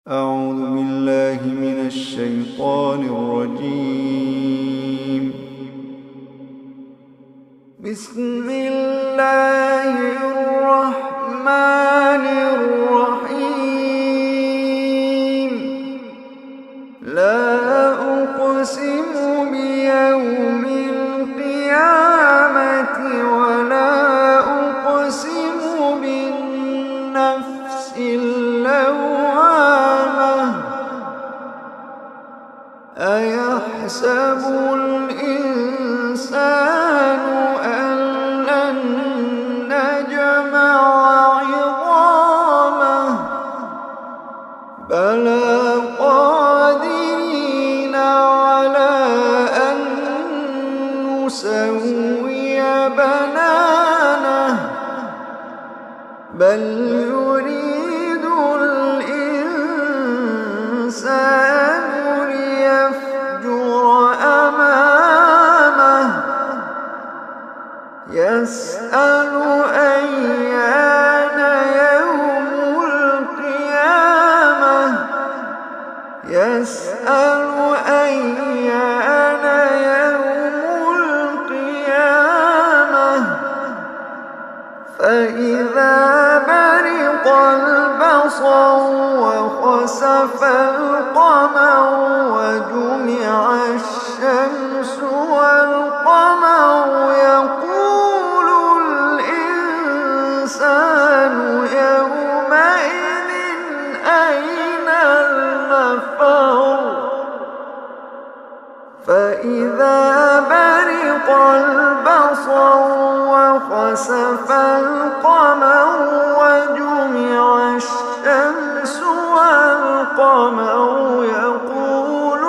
أعوذ بالله من الشيطان الرجيم. بسم الله الرحمن الرحيم. لا أقسم بيوم القيامة ولا أقسم بالنفس اللوامة. أيحسب الإنسان أن لن نجمع عظامه بلى قادرين على أن نسوي بنانه بل يريد الإنسان ليفجر أمامه يسأل أيان يوم القيامة يسأل أيان يوم القيامة فإذا برق البصر وخسف القمر وجمع الشمس والقمر يقول الإنسان يومئذ أين المفر فإذا برق البصر وخسف القمر وجمع الشمس والقمر يقول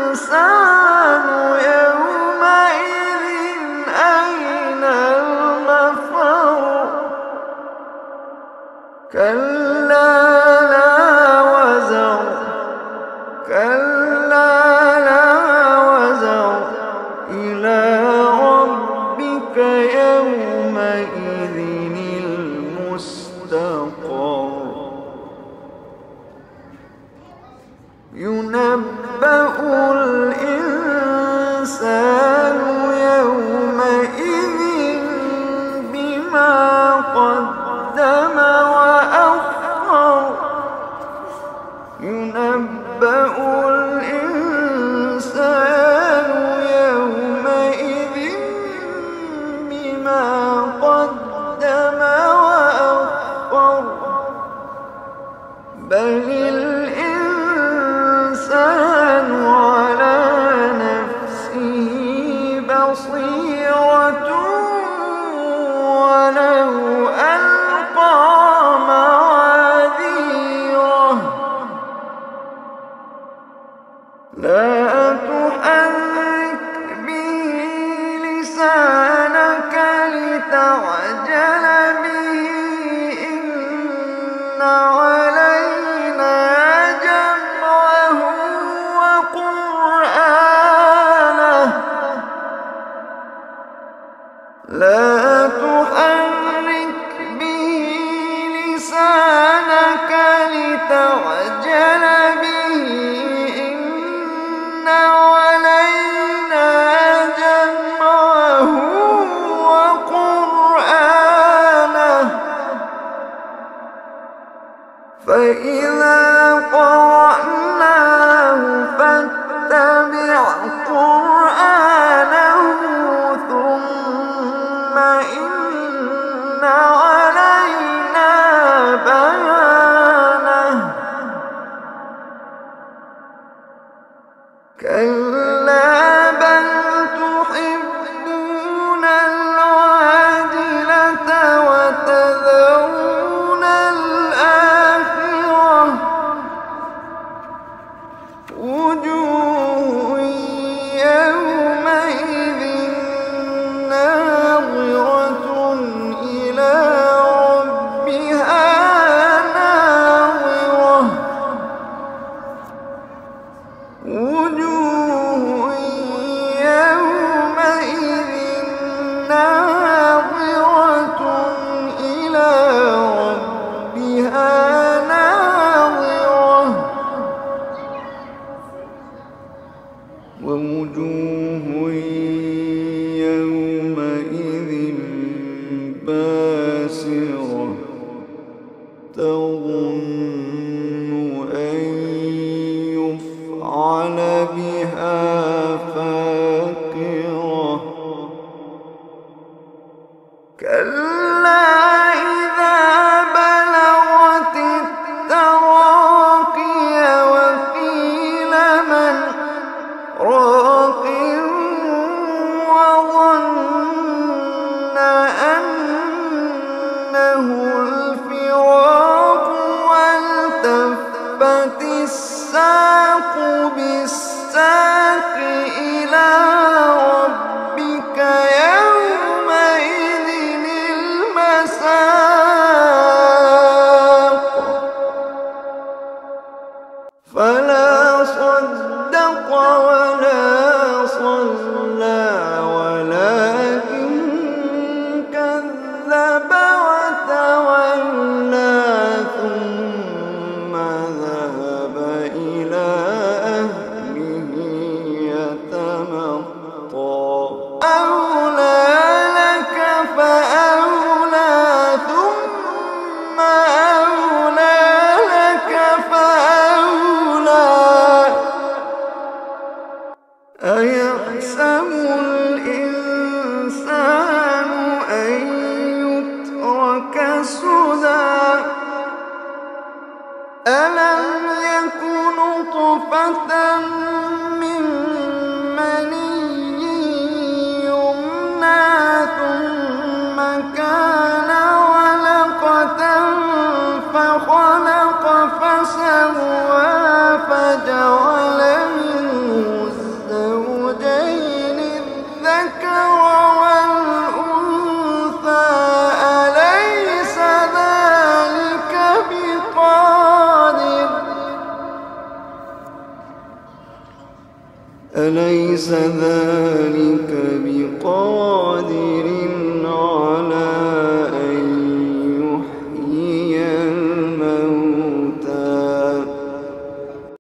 الإنسان يومئذ أين المفر كلا لا وزر كلا لا وزر إلى ربك يومئذ المستقر ينبأ الإنسان يومئذ بما قدم وأخر ينبأ الإنسان يومئذ بما قدم وأخر بل الإنسان على نفسه بصيرة ولو ألقى معاذيره لا تحرك به لسانك لتعجل به إن علينا جمعه وقرآنه لا تحرك به لسانك لتعجل به إن علينا جمعه وقرآنه فإذا قرأناه فاتبع قرآنه ثم إن علينا بيانه كلا بل تحبون العاجلة وتذرون الآخرة تظن أن يفعل بها فاقرة كلا إذا بلغت التراقي وقيل من راق وظن أنه الفراق والتفت الساق بالساق إلى ربك يومئذ المساق فلا صدق ولا صلى ولكن كذب وتولى ثم ذهب إلى أهله يتمطى أولى لك فأولى ثم أولى لك فأولى أيحسب الإنسان أن يترك سدى ألم يك نطفة من مني يمنى ثم كان علقة فخلق فسوى فجعل منه الزوجين الذكر والأنثى أليس ذلك بقادر